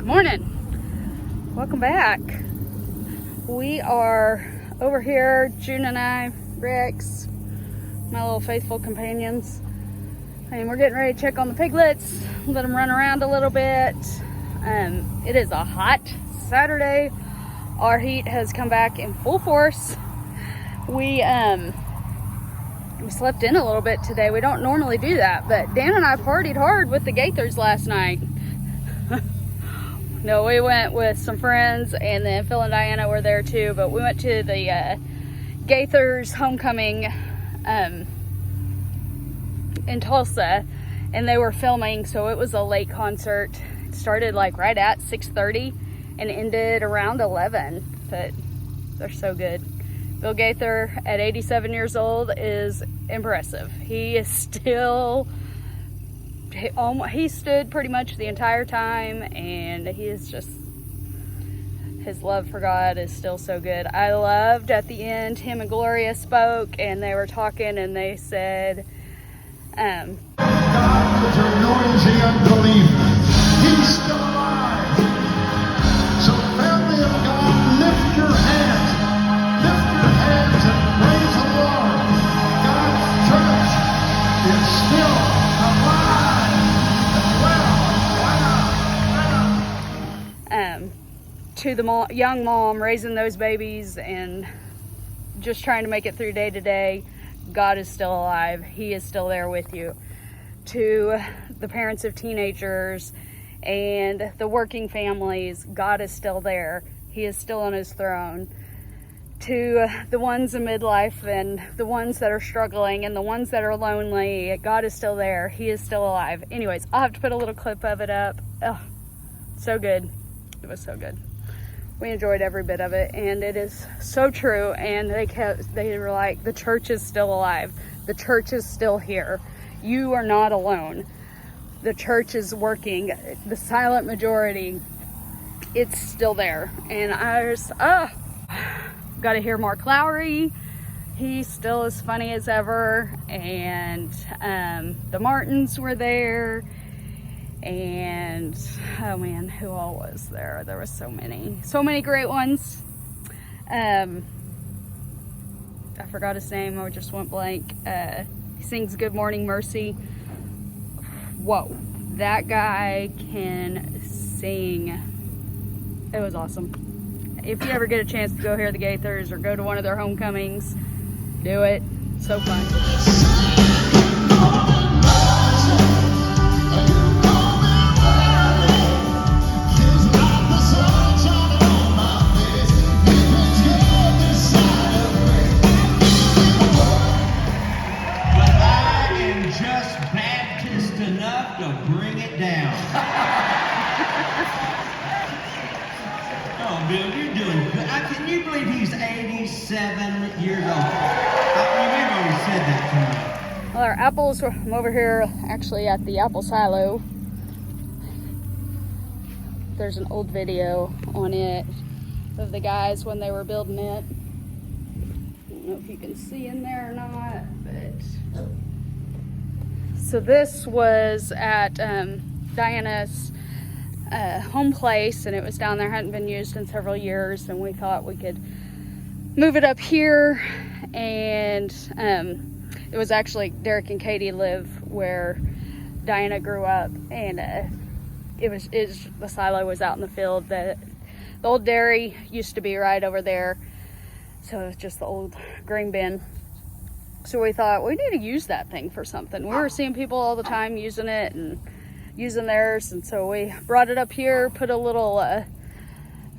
Good morning. Welcome back. We are over here, June and I, Rex, my little faithful companions, and we're getting ready to check on the piglets, let them run around a little bit. It is a hot Saturday. Our heat has come back in full force. We slept in a little bit today. We don't normally do that, but Dan and I partied hard with the Gaithers last night. No, we went with some friends, and then Phil and Diana were there too, but we went to the Gaithers homecoming in Tulsa, and they were filming, so it was a late concert. It started like right at 6:30 and ended around 11, but they're so good. Bill Gaither at 87 years old is impressive. He is still, he stood pretty much the entire time, and he is just, his love for God is still so good. I loved at the end, him and Gloria spoke, and they were talking, and they said, God, with your noisy unbelief, he's still alive. So family of God, lift your hands and praise the Lord. God's church is still alive and well. To the young mom raising those babies and just trying to make it through day to day, God is still alive. He is still there with you. To the parents of teenagers and the working families, God is still there. He is still on his throne. To the ones in midlife and the ones that are struggling and the ones that are lonely, God is still there. He is still alive. Anyways, I'll have to put a little clip of it up. Oh, so good. It was so good. We enjoyed every bit of it, and it is so true. And they were like, the church is still alive. The church is still here. You are not alone. The church is working. The silent majority, it's still there. And I just, got to hear Mark Lowry. He's still as funny as ever. And the Martins were there. And oh man, who all was there? There was so many great ones. I forgot his name. I just went blank. He sings Good Morning Mercy. Whoa, that guy can sing. It was awesome. If you ever get a chance to go hear the Gaithers or go to one of their homecomings, do it. So fun. Bill, you're doing good. Can you believe he's 87 years old? I remember he said that to me. Well, our apples, I'm over here actually at the apple silo. There's an old video on it of the guys when they were building it. I don't know if you can see in there or not, but. So this was at Diana's home place, and it was down there, hadn't been used in several years, and we thought we could move it up here. And it was actually Derek and Katie live where Diana grew up, and the silo was out in the field. The old dairy used to be right over there, so it was just the old grain bin. So we thought we need to use that thing for something. We were seeing people all the time using it and using theirs, and so we brought it up here, put a little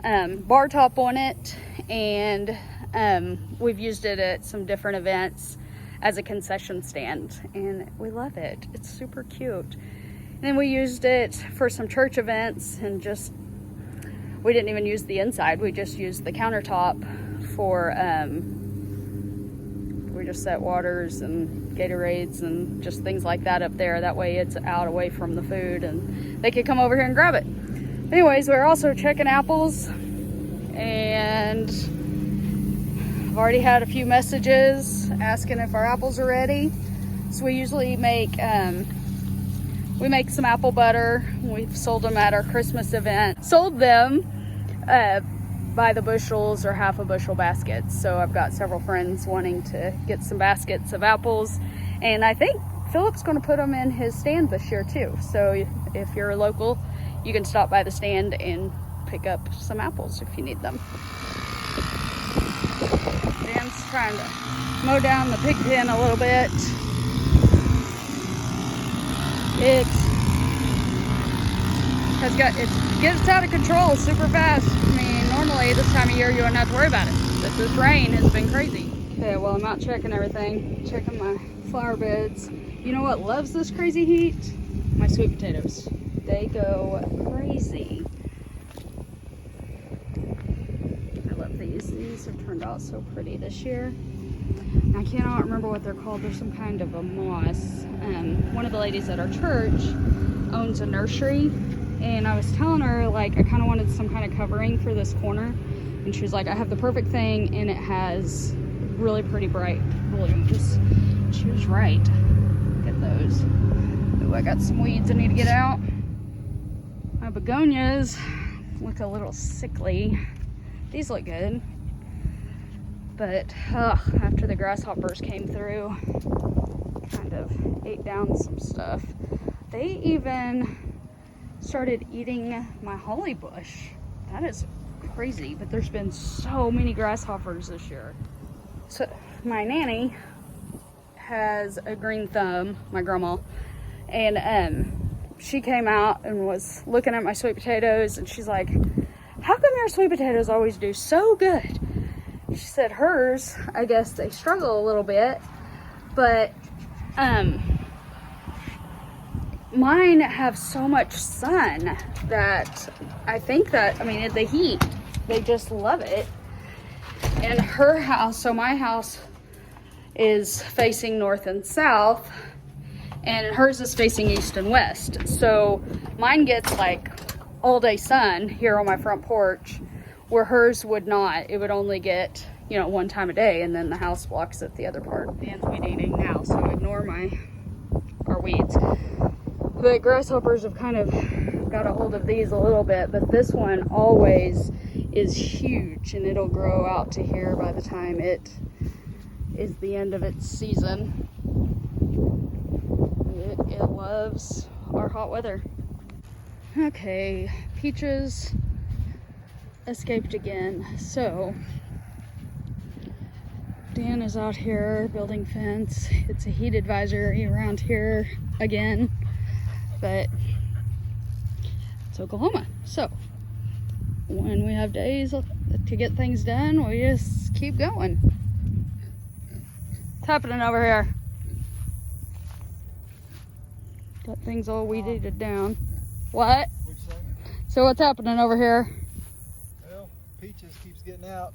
bar top on it, and we've used it at some different events as a concession stand, and we love it. It's super cute. And then we used it for some church events, and we didn't even use the inside, we just used the countertop for we just set waters and Gatorades and just things like that up there. That way it's out away from the food and they could come over here and grab it. Anyways, we're also checking apples, and I've already had a few messages asking if our apples are ready. So we usually make We make some apple butter. We've sold them at our Christmas event. Sold them by the bushels or half a bushel baskets. So I've got several friends wanting to get some baskets of apples. And I think Philip's going to put them in his stand this year too. So if you're local, you can stop by the stand and pick up some apples if you need them. Dan's trying to mow down the pig pen a little bit. It gets out of control super fast. I mean, normally this time of year you wouldn't have to worry about it, but this rain has been crazy. Okay, well, I'm out checking everything, checking my flower beds. You know what loves this crazy heat? My sweet potatoes. They go crazy. I love these. These have turned out so pretty this year. I cannot remember what they're called. They're some kind of a moss. One of the ladies at our church owns a nursery, and I was telling her, like, I kind of wanted some kind of covering for this corner, and she was like, I have the perfect thing, and it has really pretty bright blooms. She was right. Look at those. Ooh, I got some weeds I need to get out. My begonias look a little sickly. These look good. But after the grasshoppers came through, kind of ate down some stuff. They even started eating my holly bush. That is crazy, but there's been so many grasshoppers this year. So my nanny has a green thumb, my grandma, and she came out and was looking at my sweet potatoes, and she's like, how come your sweet potatoes always do so good? She said hers, I guess they struggle a little bit, but mine have so much sun that I think that, I mean, the heat, they just love it. And her house, so my house is facing north and south, and hers is facing east and west. So mine gets like all day sun here on my front porch, where hers would not. It would only get, you know, one time a day, and then the house blocks it the other part. Dan's weed eating now, so ignore our weeds. But grasshoppers have kind of got a hold of these a little bit, but this one always is huge, and it'll grow out to here by the time it is the end of its season. It loves our hot weather. Okay, Peaches escaped again. So Dan is out here building fence. It's a heat advisory around here again, but it's Oklahoma. So when we have days to get things done, we just keep going. What's happening over here? Got things all weeded down. What? So what's happening over here? Well, Peaches keeps getting out,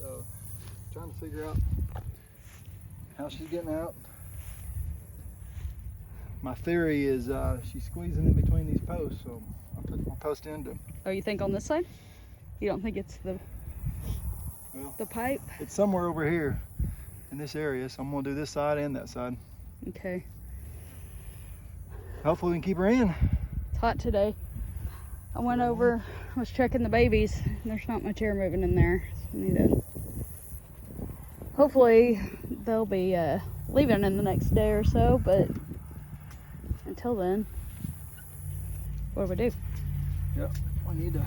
so trying to figure out how she's getting out. My theory is she's squeezing in between these posts, so I put my post into. Oh, you think on this side? You don't think it's the pipe? It's somewhere over here in this area, so I'm gonna do this side and that side. Okay. Hopefully we can keep her in. It's hot today. I went over, was checking the babies, and there's not much air moving in there. So hopefully they'll be leaving in the next day or so, but until then, what do we do? Yep, we need to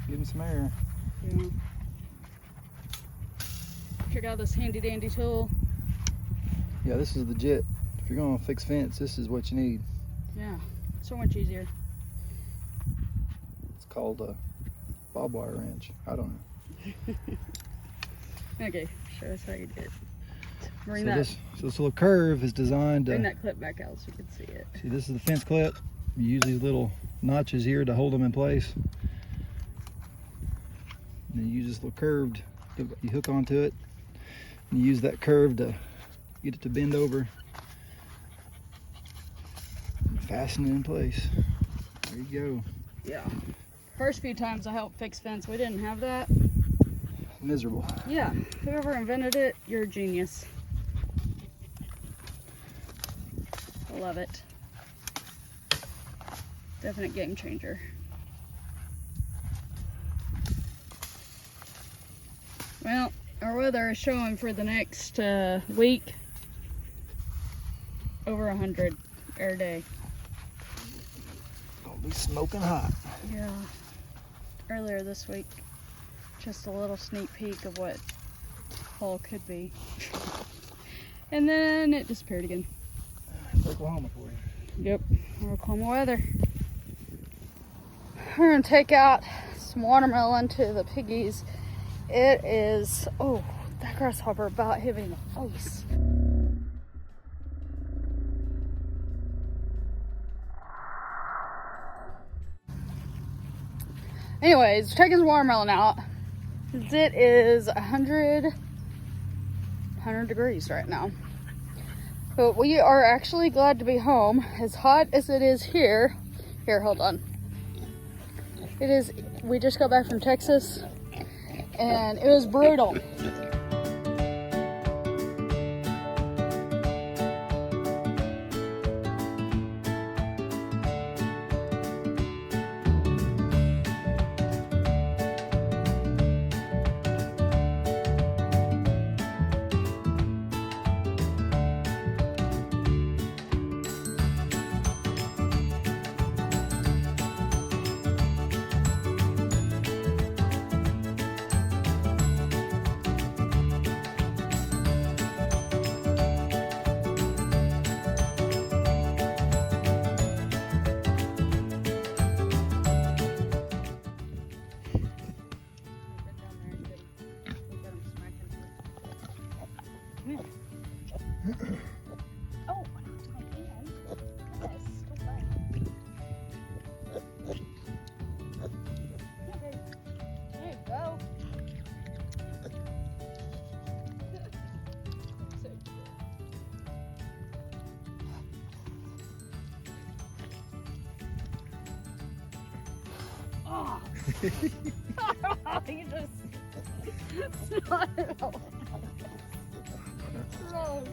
give them some air. Yeah. Check out this handy dandy tool. Yeah, this is legit. If you're gonna fix fence, this is what you need. Yeah, so much easier. It's called a barbed wire wrench. I don't know. Okay, show us how you do it. Bring So that. this little curve is designed to. Bring that clip back out so you can see it. See, this is the fence clip. You use these little notches here to hold them in place. And then you use this little curved, you hook onto it. And you use that curve to get it to bend over. And fasten it in place. There you go. Yeah. First few times I helped fix fence, we didn't have that. Miserable. Yeah, whoever invented it, you're a genius. Love it. Definite game changer. Well, our weather is showing for the next week over 100 every day. Gonna be smoking hot. Yeah. Earlier this week, just a little sneak peek of what fall could be. And then it disappeared again. Oklahoma for you. Yep, Oklahoma weather. We're gonna take out some watermelon to the piggies. It is, oh, that grasshopper about hit me in the face. Anyways, taking the watermelon out. It is 100 degrees right now. But we are actually glad to be home. As hot as it is here. Here, hold on. It is, we just got back from Texas and it was brutal. Oh, yes, there you go. Oh, you just snotted all over. Gross.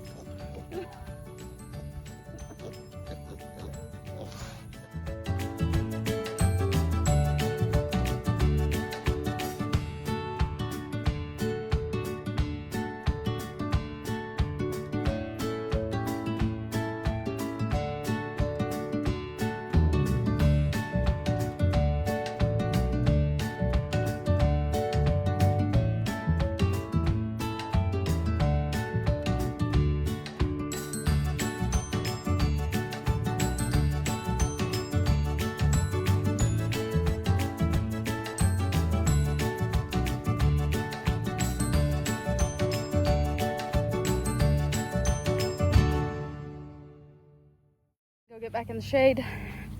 Go get back in the shade.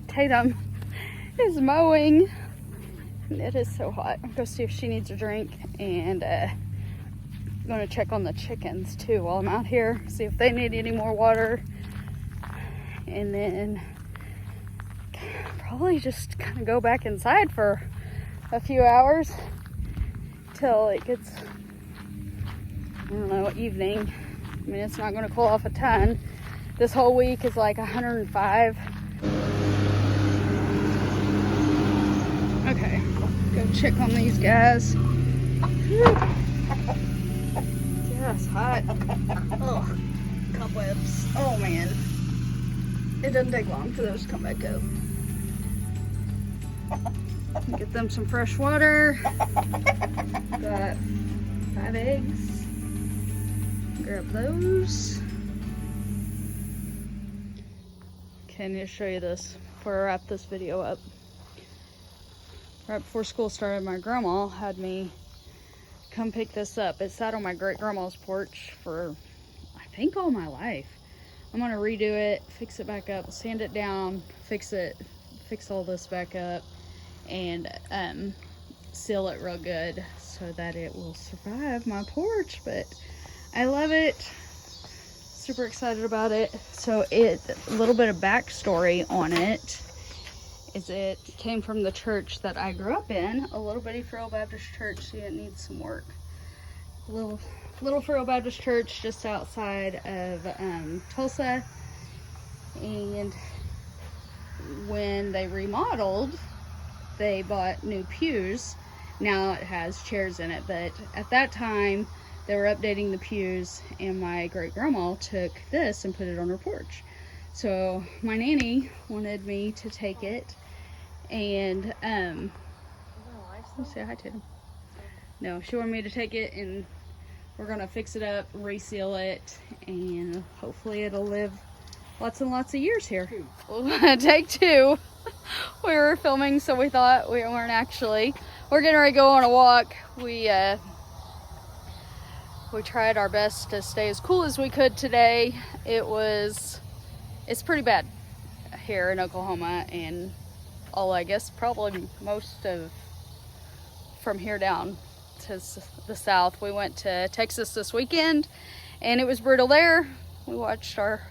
Tatum is mowing. And it is so hot. I'm going to see if she needs a drink. And I'm going to check on the chickens too while I'm out here. See if they need any more water. And then probably just kind of go back inside for a few hours till it gets, I don't know, evening. I mean, it's not going to cool off a ton. This whole week is like 105. Okay, go check on these guys. Yeah, it's hot. Oh, cobwebs. Oh man. It doesn't take long for those to come back up. Get them some fresh water. Got 5 eggs. Grab those. Okay, I need to show you this before I wrap this video up. Right before school started, my grandma had me come pick this up. It sat on my great grandma's porch for, I think, all my life. I'm gonna redo it, fix it back up, sand it down, fix all this back up, and seal it real good so that it will survive my porch. But I love it. Super excited about it. So a little bit of backstory on it is it came from the church that I grew up in, a little bitty Free Baptist church. See, it needs some work. Little Free Baptist church just outside of Tulsa. And when they remodeled, they bought new pews. Now it has chairs in it, but at that time they were updating the pews, and my great grandma took this and put it on her porch. So my nanny wanted me to take it and let's say hi to him. No, she wanted me to take it, and we're gonna fix it up, reseal it, and hopefully it'll live lots and lots of years here. Take two. We were filming, so we thought we weren't actually. We're getting ready to go on a walk. We tried our best to stay as cool as we could today. It's pretty bad here in Oklahoma, and I guess probably most of from here down to the south. We went to Texas this weekend, and it was brutal there. We watched our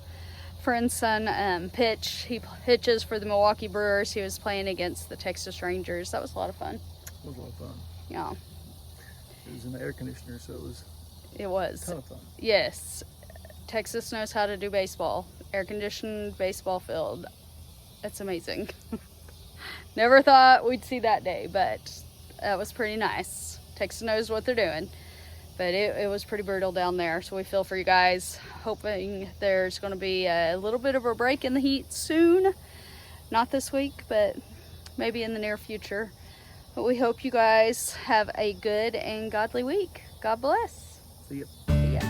friend's son pitch. He pitches for the Milwaukee Brewers. He was playing against the Texas Rangers. That was a lot of fun. It was a lot of fun. Yeah. It was in the air conditioner, so it was a ton of fun. Yes. Texas knows how to do baseball. Air-conditioned baseball field. That's amazing. Never thought we'd see that day, but that was pretty nice. Texas knows what they're doing. But it was pretty brutal down there, so we feel for you guys. Hoping there's going to be a little bit of a break in the heat soon. Not this week, but maybe in the near future. But we hope you guys have a good and godly week. God bless. See ya. See ya.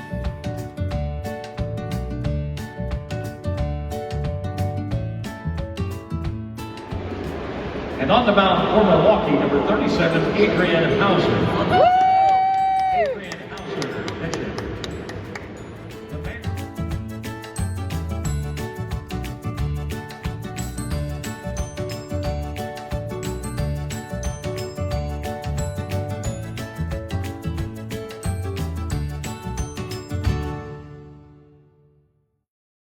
And on the mound for Milwaukee, number 37, Adrian Hauser.